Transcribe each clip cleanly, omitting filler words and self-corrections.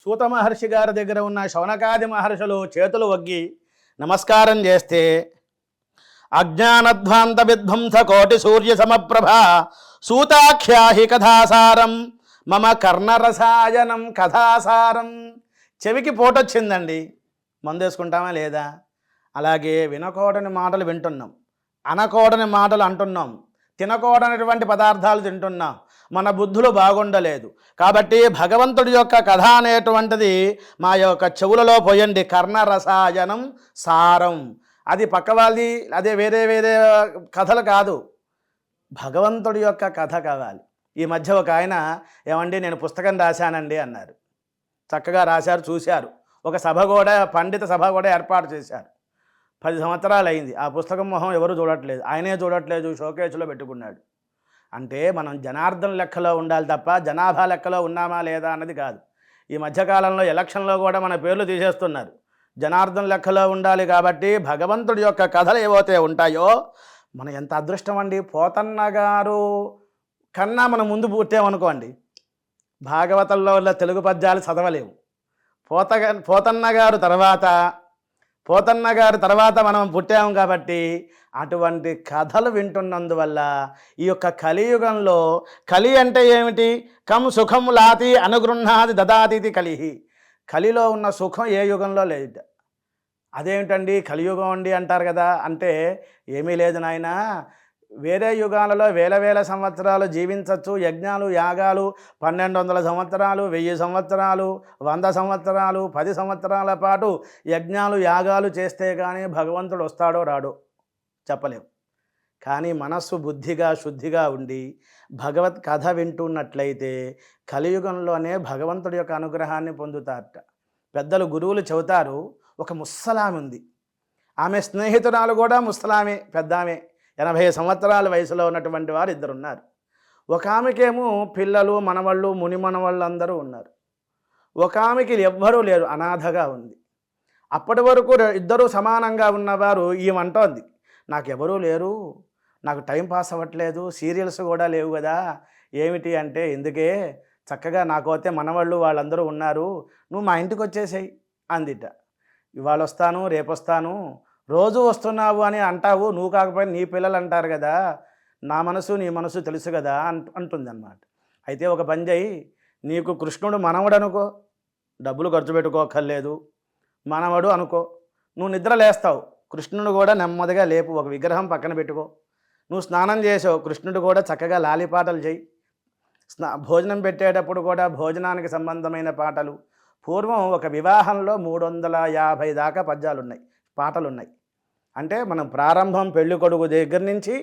సూత మహర్షి గారి దగ్గర ఉన్న శౌనకాది మహర్షులు చేతులు వగ్గి నమస్కారం చేస్తే అజ్ఞానధ్వాంత విధ్వంస కోటి సూర్య సమప్రభ సూతాఖ్యాహి కథాసారం మమ కర్ణరసాయనం కథాసారం. చెవికి పోటొచ్చిందండి, మందేసుకుంటామా లేదా? అలాగే వినకూడని మాటలు వింటున్నాం, అనకూడని మాటలు అంటున్నాం, తినకూడనటువంటి పదార్థాలు తింటున్నాం, మన బుద్ధులు బాగుండలేదు. కాబట్టి భగవంతుడి యొక్క కథ అనేటువంటిది మా యొక్క చెవులలో పోయండి. కర్ణరసాయనం సారం, అది పక్క వాళ్ళది, అదే వేరే వేరే కథలు కాదు, భగవంతుడి యొక్క కథ కావాలి. ఈ మధ్య ఒక ఆయన ఏమండి నేను పుస్తకం రాశానండి అన్నారు. చక్కగా రాశారు, చూశారు. ఒక సభ కూడా, పండిత సభ కూడా ఏర్పాటు చేశారు. 10 సంవత్సరాలు అయింది. ఆ పుస్తకం మొహం ఎవరు చూడట్లేదు, ఆయనే చూడట్లేదు, షోకేసులో పెట్టుకున్నాడు. అంటే మనం జనార్దన్ లెక్కలో ఉండాలి తప్ప జనాభా లెక్కలో ఉన్నామా లేదా అన్నది కాదు. ఈ మధ్యకాలంలో ఎలక్షన్లో కూడా మన పేర్లు తీసేస్తున్నారు. జనార్దన్ లెక్కలో ఉండాలి. కాబట్టి భగవంతుడి యొక్క కథలు ఏవైతే ఉంటాయో, మనం ఎంత అదృష్టం అండి. పోతన్న గారు కన్నా మనం ముందు పుట్టామనుకోండి, భాగవతంలో ఉన్న తెలుగు పద్యాలు చదవలేము. పోతన్న గారు తర్వాత మనం పుట్టాము. కాబట్టి అటువంటి కథలు వింటున్నందువల్ల ఈ యొక్క కలియుగంలో, కలి అంటే ఏమిటి? కం సుఖం లాతి అనుగృహ్ణాది దదాతిథి కలిహి. కలిలో ఉన్న సుఖం ఏ యుగంలో లేదు. అదేమిటండి కలియుగం అండి అంటారు కదా. అంటే ఏమీ లేదు నాయన, వేరే యుగాలలో వేల సంవత్సరాలు జీవించవచ్చు. యజ్ఞాలు యాగాలు 1200 సంవత్సరాలు, 1000 సంవత్సరాలు, 100 సంవత్సరాలు, 10 సంవత్సరాల పాటు యజ్ఞాలు యాగాలు చేస్తే కానీ భగవంతుడు వస్తాడో రాడో చెప్పలేము. కానీ మనస్సు బుద్ధిగా శుద్ధిగా ఉండి భగవత్ కథ వింటున్నట్లయితే కలియుగంలోనే భగవంతుడి యొక్క అనుగ్రహాన్ని పొందుతారట. పెద్దలు గురువులు చెబుతారు, ఒక ముసలామె ఉంది, ఆమె స్నేహితురాలు కూడా ముసలామే, పెద్దామే, 80 సంవత్సరాల వయసులో ఉన్నటువంటి వారు 2 ఉన్నారు. ఒక ఆమెకేమో పిల్లలు, మనవాళ్ళు, ముని మనవాళ్ళు అందరూ ఉన్నారు. ఒక ఆమెకి ఎవ్వరూ లేరు, అనాథగా ఉంది. అప్పటి వరకు 2 సమానంగా ఉన్నవారు ఈమంటోంది, నాకెవరూ లేరు, నాకు టైం పాస్ అవ్వట్లేదు, సీరియల్స్ కూడా లేవు కదా. ఏమిటి అంటే, ఎందుకే, చక్కగా నాకైతే మనవాళ్ళు వాళ్ళందరూ ఉన్నారు, నువ్వు మా ఇంటికి వచ్చేసేయి అందిట. ఇవాళ వస్తాను, రేపు వస్తాను, రోజు వస్తున్నావు అని అంటావు, నువ్వు కాకపోయినా నీ పిల్లలు అంటారు కదా, నా మనసు నీ మనసు తెలుసు కదా అంటుంది అన్నమాట. అయితే ఒక పని చేయి, నీకు కృష్ణుడు మనవడు అనుకో, డబ్బులు ఖర్చు పెట్టుకోకర్లేదు, మనవడు అనుకో, నువ్వు నిద్ర లేస్తావు, కృష్ణుడు కూడా నెమ్మదిగా లేపు, ఒక విగ్రహం పక్కన పెట్టుకో. నువ్వు స్నానం చేసావు, కృష్ణుడు కూడా చక్కగా లాలిపాటలు చేయి. భోజనం పెట్టేటప్పుడు కూడా భోజనానికి సంబంధమైన పాటలు. పూర్వం ఒక వివాహంలో 350 దాకా పాటలున్నాయి. అంటే మనం ప్రారంభం పెళ్లి కొడుకు దగ్గర నుంచి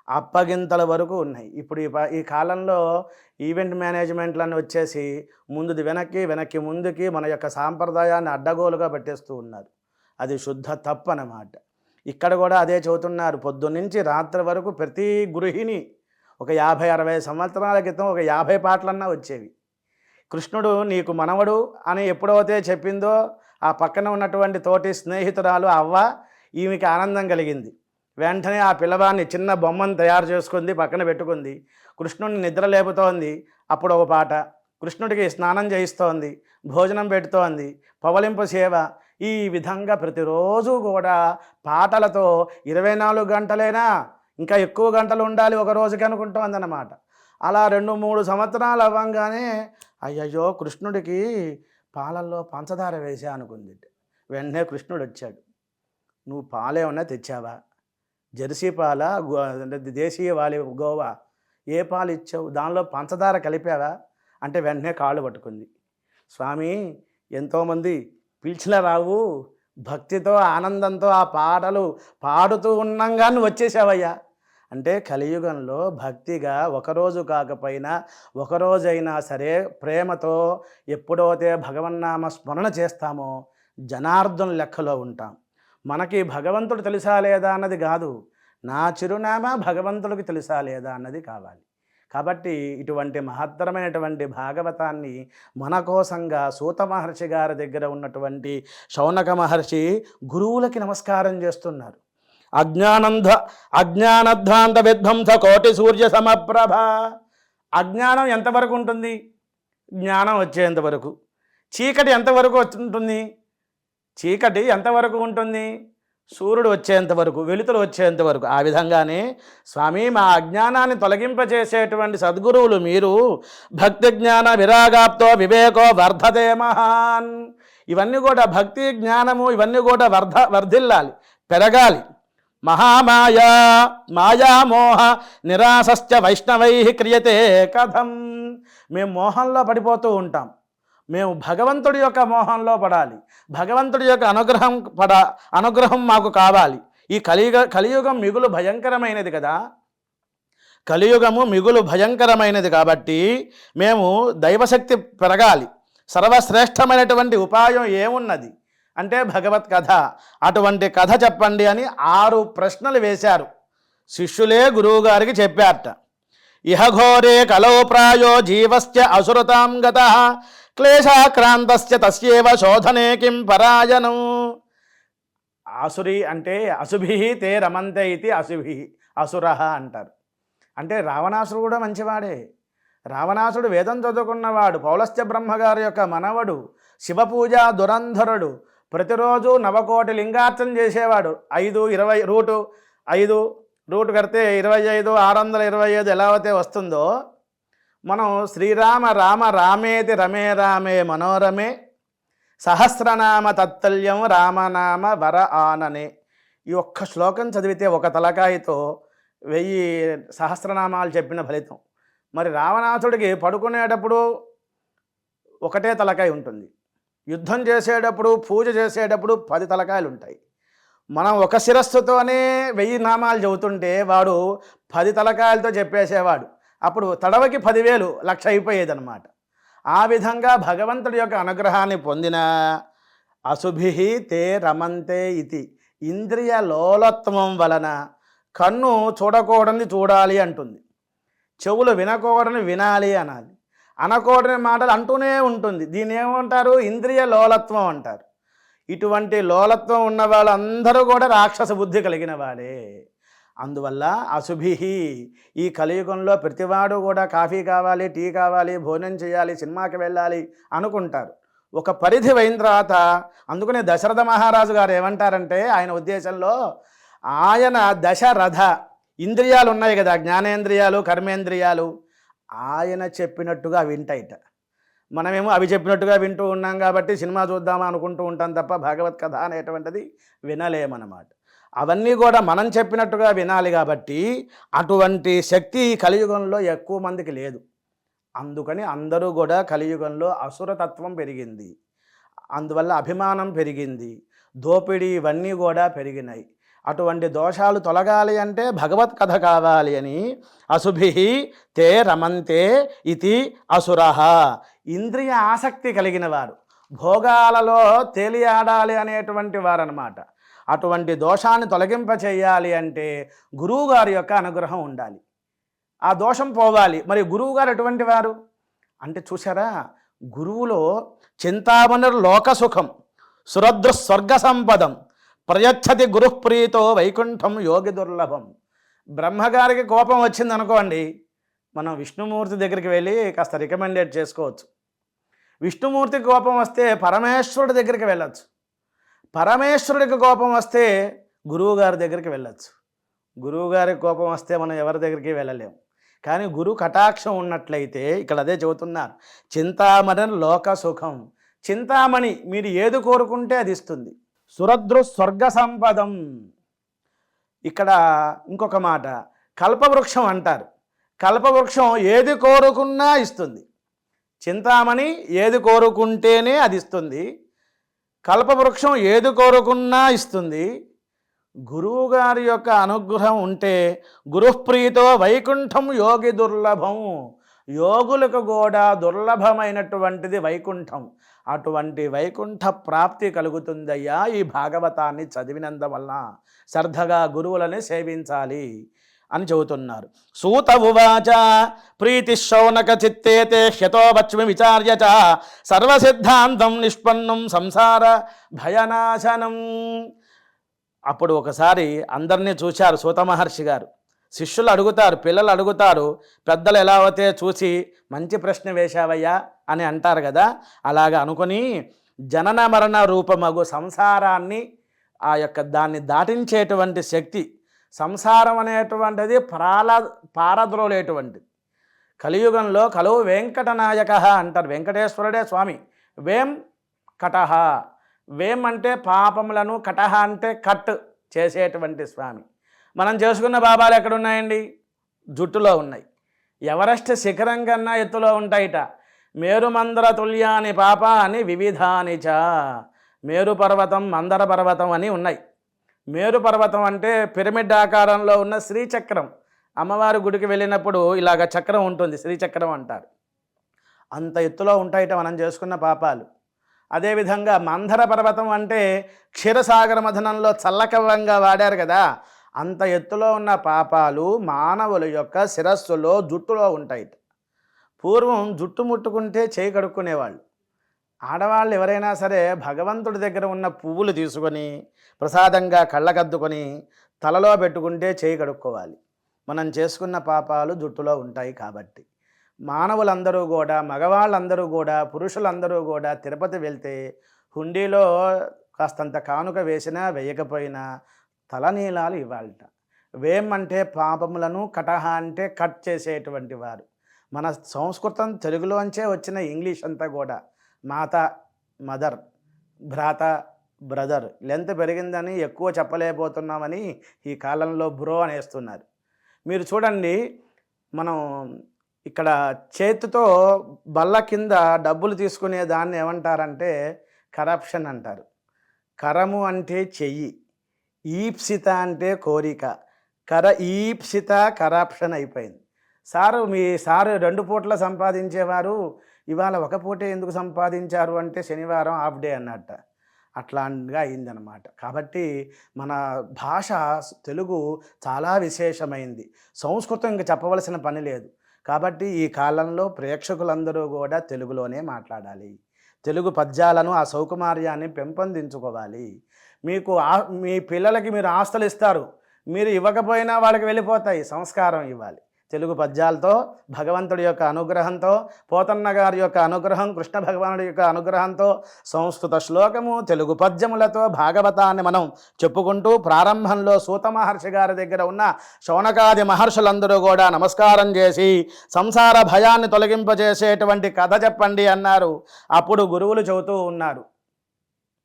అప్పగింతల వరకు ఉన్నాయి. ఇప్పుడు ఈ కాలంలో ఈవెంట్ మేనేజ్మెంట్లన్నీ వచ్చేసి ముందుది వెనక్కి ముందుకి మన యొక్క సాంప్రదాయాన్ని అడ్డగోలుగా పెట్టేస్తూ ఉన్నారు. అది శుద్ధ తప్పు అన్నమాట. ఇక్కడ కూడా అదే చెబుతున్నారు. పొద్దున్నుంచి రాత్రి వరకు ప్రతి గృహిణి ఒక 50-60 సంవత్సరాల క్రితం ఒక 50 పాటలన్నా వచ్చేవి. కృష్ణుడు నీకు మనవడు అని ఎప్పుడైతే చెప్పిందో, ఆ పక్కన ఉన్నటువంటి తోటి స్నేహితురాలు అవ్వ, ఈమెకి ఆనందం కలిగింది. వెంటనే ఆ పిల్లవాడిని చిన్న బొమ్మను తయారు చేసుకుంది, పక్కన పెట్టుకుంది. కృష్ణుడిని నిద్ర లేపుతోంది, అప్పుడు ఒక పాట. కృష్ణుడికి స్నానం చేయిస్తోంది, భోజనం పెడుతోంది, పవలింపు సేవ. ఈ విధంగా ప్రతిరోజు కూడా పాటలతో 24 గంటలైనా ఇంకా ఎక్కువ గంటలు ఉండాలి ఒక రోజుకి అనుకుంటోంది అన్నమాట. అలా 2-3 సంవత్సరాలు అవ్వంగానే అయ్యయ్యో కృష్ణుడికి పాలల్లో పంచదార వేసా అనుకుంది. వెంటనే కృష్ణుడు వచ్చాడు, నువ్వు పాలేమన్నా తెచ్చావా? జెర్సీ పాల, దేశీయ వాలి గోవా, ఏ పాలు ఇచ్చావు? దానిలో పంచదార కలిపావా అంటే వెంటనే కాళ్ళు పట్టుకుంది. స్వామి, ఎంతోమంది పిలిచిన రావు, భక్తితో ఆనందంతో ఆ పాటలు పాడుతూ ఉన్నాగా నువ్వు వచ్చేసావయ్యా అంటే, కలియుగంలో భక్తిగా ఒకరోజు కాకపోయినా ఒకరోజైనా సరే ప్రేమతో ఎప్పుడైతే భగవన్నామ స్మరణ చేస్తామో జనార్దన్ లెక్కలో ఉంటాం. మనకి భగవంతుడు తెలుసా లేదా అన్నది కాదు, నా చిరునామా భగవంతుడికి తెలుసా లేదా అన్నది కావాలి. కాబట్టి ఇటువంటి మహత్తరమైనటువంటి భాగవతాన్ని మన కోసంగా సూత మహర్షి గారి దగ్గర ఉన్నటువంటి శౌనక మహర్షి గురువులకి నమస్కారం చేస్తున్నారు. అజ్ఞానధ్వాంత విధ్వంస కోటి సూర్య సమప్రభ. అజ్ఞానం ఎంతవరకు ఉంటుంది? జ్ఞానం వచ్చేంతవరకు. చీకటి ఎంతవరకు ఉంటుంది? చీకటి ఎంతవరకు ఉంటుంది? సూర్యుడు వచ్చేంత వరకు, వెలుతురు వచ్చేంత వరకు. ఆ విధంగానే స్వామి మా అజ్ఞానాన్ని తొలగింపచేసేటువంటి సద్గురువులు మీరు. భక్తి జ్ఞాన విరాగాప్తో వివేకో వర్ధతే మహాన్. ఇవన్నీ కూడా భక్తి జ్ఞానము ఇవన్నీ కూడా వర్ధిల్లాలి, పెరగాలి. మహామాయా మాయామోహ నిరాశశ్చ వైష్ణవై క్రియతే కథం. మేము మోహంలో పడిపోతూ ఉంటాం. మేము భగవంతుడి యొక్క మోహంలో పడాలి. భగవంతుడి యొక్క అనుగ్రహం మాకు కావాలి. ఈ కలియుగం మిగులు భయంకరమైనది కదా. కలియుగము మిగులు భయంకరమైనది కాబట్టి మేము దైవశక్తి పెరగాలి. సర్వశ్రేష్టమైనటువంటి ఉపాయం ఏమున్నది అంటే భగవత్ కథ. అటువంటి కథ చెప్పండి అని 6 ప్రశ్నలు వేశారు. శిష్యులే గురువుగారికి చెప్పారట. ఇహఘోరే కలౌ ప్రాయో జీవశ్చ అసురతాం గతః క్లేశాక్రాంతస్య తస్యేవ శోధనే కిం పరాయణం. ఆసురి అంటే అశుభిః తే రమంతే ఇది అసురః అంటారు. అంటే రావణాసురుడు కూడా మంచివాడే. రావణాసుడు వేదం చదువుకున్నవాడు, పౌలస్త్య బ్రహ్మగారి యొక్క మనవడు, శివపూజ దురంధరుడు, ప్రతిరోజు 9 కోటి లింగార్చన చేసేవాడు. 5 రూటు కడితే 25 625 ఎలా అయితే వస్తుందో, మనం శ్రీరామ రామ రామేతి రమే రామే మనోరమే సహస్రనామ తత్తల్యం రామనామ వర ఆననే. ఈ ఒక్క శ్లోకం చదివితే ఒక తలకాయతో 1000 సహస్రనామాలు చెప్పిన ఫలితం. మరి రావణాసుడికి పడుకునేటప్పుడు ఒకటే తలకాయ ఉంటుంది, యుద్ధం చేసేటప్పుడు పూజ చేసేటప్పుడు 10 తలకాయలు ఉంటాయి. మనం ఒక శిరస్సుతోనే 1000 నామాలు చెబుతుంటే వాడు 10 తలకాయలతో చెప్పేసేవాడు. అప్పుడు తడవకి 10,000 లక్ష అయిపోయేదన్నమాట. ఆ విధంగా భగవంతుడి యొక్క అనుగ్రహాన్ని పొందిన అశుభిః తే రమంతే ఇతి. ఇంద్రియ లోలత్వం వలన కన్ను చూడకూడని చూడాలి అంటుంది, చెవులు వినకూడని వినాలి అనాలి, అనకూడని మాటలు అంటూనే ఉంటుంది. దీన్ని ఏమంటారు? ఇంద్రియ లోలత్వం అంటారు. ఇటువంటి లోలత్వం ఉన్న వాళ్ళందరూ కూడా రాక్షస బుద్ధి కలిగిన వాళ్ళే. అందువల్ల అశుభిః. ఈ కలియుగంలో ప్రతివాడు కూడా కాఫీ కావాలి, టీ కావాలి, భోజనం చేయాలి, సినిమాకి వెళ్ళాలి అనుకుంటారు. ఒక పరిధి అయిన తర్వాత, అందుకనే దశరథ మహారాజు గారు ఏమంటారంటే ఆయన ఉద్దేశంలో, ఆయన దశరథ ఇంద్రియాలు ఉన్నాయి కదా, జ్ఞానేంద్రియాలు కర్మేంద్రియాలు, ఆయన చెప్పినట్టుగా వింటాయిట. మనమేమో అవి చెప్పినట్టుగా వింటూ ఉన్నాం కాబట్టి సినిమా చూద్దామా అనుకుంటూ ఉంటాం తప్ప భగవత్ కథ అనేటువంటిది వినలేమన్నమాట. అవన్నీ కూడా మనం చెప్పినట్టుగా వినాలి కాబట్టి అటువంటి శక్తి కలియుగంలో ఎక్కువ మందికి లేదు. అందుకని అందరూ కూడా కలియుగంలో అసురతత్వం పెరిగింది. అందువల్ల అభిమానం పెరిగింది, దోపిడీ ఇవన్నీ కూడా పెరిగినాయి. అటువంటి దోషాలు తొలగాలి అంటే భగవత్ కథ కావాలి అని అశుభిః తే రమంతే ఇతి అసురః. ఇంద్రియ ఆసక్తి కలిగిన వారు, భోగాలలో తేలియాడాలి అనేటువంటి వారన్నమాట. అటువంటి దోషాన్ని తొలగింపచేయాలి అంటే గురువుగారి యొక్క అనుగ్రహం ఉండాలి, ఆ దోషం పోవాలి. మరి గురువుగారు ఎటువంటి వారు అంటే చూసారా, గురువులో చింతామణిర్ లోకసుఖం సురద్రు స్వర్గ సంపదం ప్రయచ్చతి గురుప్రీతో వైకుంఠం యోగి దుర్లభం. బ్రహ్మగారికి కోపం వచ్చింది అనుకోండి, మనం విష్ణుమూర్తి దగ్గరికి వెళ్ళి కాస్త రికమెండేట్ చేసుకోవచ్చు. విష్ణుమూర్తికి కోపం వస్తే పరమేశ్వరుడి దగ్గరికి వెళ్ళచ్చు. పరమేశ్వరుడికి కోపం వస్తే గురువుగారి దగ్గరికి వెళ్ళచ్చు. గురువుగారికి కోపం వస్తే మనం ఎవరి దగ్గరికి వెళ్ళలేము. కానీ గురు కటాక్షం ఉన్నట్లయితే ఇక్కడ అదే చెబుతున్నారు, చింతామణి లోక సుఖం. చింతామణి మీరు ఏది కోరుకుంటే అది ఇస్తుంది. సురద్రు స్వర్గ సంపదం. ఇక్కడ ఇంకొక మాట, కల్పవృక్షం అంటారు. కల్పవృక్షం ఏది కోరుకున్నా ఇస్తుంది. చింతామణి ఏది కోరుకుంటేనే అది ఇస్తుంది. కల్పవృక్షం ఏది కోరుకున్నా ఇస్తుంది. గురువుగారి యొక్క అనుగ్రహం ఉంటే గురుప్రీతో వైకుంఠం యోగి దుర్లభం. యోగులకు కూడా దుర్లభమైనటువంటిది వైకుంఠం. అటువంటి వైకుంఠ ప్రాప్తి కలుగుతుందయ్యా ఈ భాగవతాన్ని చదివినందువల్ల. శ్రద్ధగా గురువులని సేవించాలి అని చెబుతున్నారు. సూత ఉవాచ ప్రీతి శౌనక చిత్తేతే హ్యతో వచ్మి విచార్య చ సర్వసిద్ధాంతం నిష్పన్నం సంసార భయనాశనం. అప్పుడు ఒకసారి అందరినీ చూశారు సూత మహర్షి గారు. శిష్యులు అడుగుతారు, పిల్లలు అడుగుతారు, పెద్దలు ఎలా అయితే చూసి మంచి ప్రశ్న వేశావయ్యా అని అంటారు కదా, అలాగ అనుకొని జనన మరణ రూపమగు సంసారాన్ని ఆ యొక్క దాన్ని దాటించేటువంటి శక్తి, సంసారం అనేటువంటిది పారద్రోలేటువంటిది. కలియుగంలో కలువు వెంకటనాయక అంటారు, వెంకటేశ్వరుడే స్వామి. వేం కటహ, వేం అంటే పాపములను, కటహ అంటే కట్ చేసేటువంటి స్వామి. మనం చేసుకున్న పాపాలు ఎక్కడున్నాయండి? జుట్టులో ఉన్నాయి. ఎవరెస్ట్ శిఖరం కన్నా ఎత్తులో ఉంటాయిట. మేరుమందర తుల్యాని పాపాని వివిధాని చ, మేరు పర్వతం, మందర పర్వతం అని ఉన్నాయి. మేరు పర్వతం అంటే పిరమిడ్ ఆకారంలో ఉన్న శ్రీచక్రం. అమ్మవారి గుడికి వెళ్ళినప్పుడు ఇలాగ చక్రం ఉంటుంది, శ్రీచక్రం అంటారు. అంత ఎత్తులో ఉంటాయిట మనం చేసుకున్న పాపాలు. అదేవిధంగా మందర పర్వతం అంటే క్షీరసాగర మథనంలో చల్లకవ్వంగా వాడారు కదా, అంత ఎత్తులో ఉన్న పాపాలు మానవుల యొక్క శిరస్సులో, జుట్టులో ఉంటాయిట. పూర్వం జుట్టు ముట్టుకుంటే చేయి కడుక్కునేవాళ్ళు. ఆడవాళ్ళు ఎవరైనా సరే భగవంతుడి దగ్గర ఉన్న పువ్వులు తీసుకొని ప్రసాదంగా కళ్ళకద్దుకొని తలలో పెట్టుకుంటే చేయి కడుక్కోవాలి. మనం చేసుకున్న పాపాలు జుట్టులో ఉంటాయి కాబట్టి మానవులందరూ కూడా, మగవాళ్ళందరూ కూడా, పురుషులందరూ కూడా తిరుపతి వెళ్తే హుండీలో కాస్తంత కానుక వేసినా వేయకపోయినా తలనీలాలు ఇవ్వాలట. వేం అంటే పాపములను, కటహ అంటే కట్ చేసేటువంటి వారు. మన సంస్కృతం తెలుగులోంచే వచ్చిన ఇంగ్లీష్ అంతా కూడా మాత, మదర్, భ్రాత, బ్రదర్. లెంత్ పెరిగిందని ఎక్కువ చెప్పలేకపోతున్నామని ఈ కాలంలో బ్రో అనేస్తున్నారు. మీరు చూడండి, మనం ఇక్కడ చేతితో బల్ల కింద డబ్బులు తీసుకునే దాన్ని ఏమంటారంటే కరప్షన్ అంటారు. కరము అంటే చెయ్యి, ఈప్సిత అంటే కోరిక, ఈప్సిత కరప్షన్ అయిపోయింది. మీ సారు 2 పూట్ల సంపాదించేవారు ఇవాళ 1 పూటే ఎందుకు సంపాదించారు అంటే శనివారం హాఫ్ డే అన్నట్ట. అట్లాగా అయిందనమాట. కాబట్టి మన భాష తెలుగు చాలా విశేషమైంది. సంస్కృతం ఇంక చెప్పవలసిన పని లేదు. కాబట్టి ఈ కాలంలో ప్రేక్షకులందరూ కూడా తెలుగులోనే మాట్లాడాలి. తెలుగు పద్యాలను, ఆ సౌకుమార్యాన్ని పెంపొందించుకోవాలి. మీ పిల్లలకి మీరు ఆస్తులు ఇస్తారు, మీరు ఇవ్వకపోయినా వాళ్ళకి వెళ్ళిపోతాయి. సంస్కారం ఇవ్వాలి. తెలుగు పద్యాలతో, భగవంతుడి యొక్క అనుగ్రహంతో, పోతన్న గారి యొక్క అనుగ్రహం, కృష్ణ భగవానుడి యొక్క అనుగ్రహంతో, సంస్కృత శ్లోకము, తెలుగు పద్యములతో భాగవతాన్ని మనం చెప్పుకుంటూ, ప్రారంభంలో సూత మహర్షి గారి దగ్గర ఉన్న శౌనకాది మహర్షులందరూ కూడా నమస్కారం చేసి సంసార భయాన్ని తొలగింపజేసేటువంటి కథ చెప్పండి అన్నారు. అప్పుడు గురువులు చెబుతూ ఉన్నారు,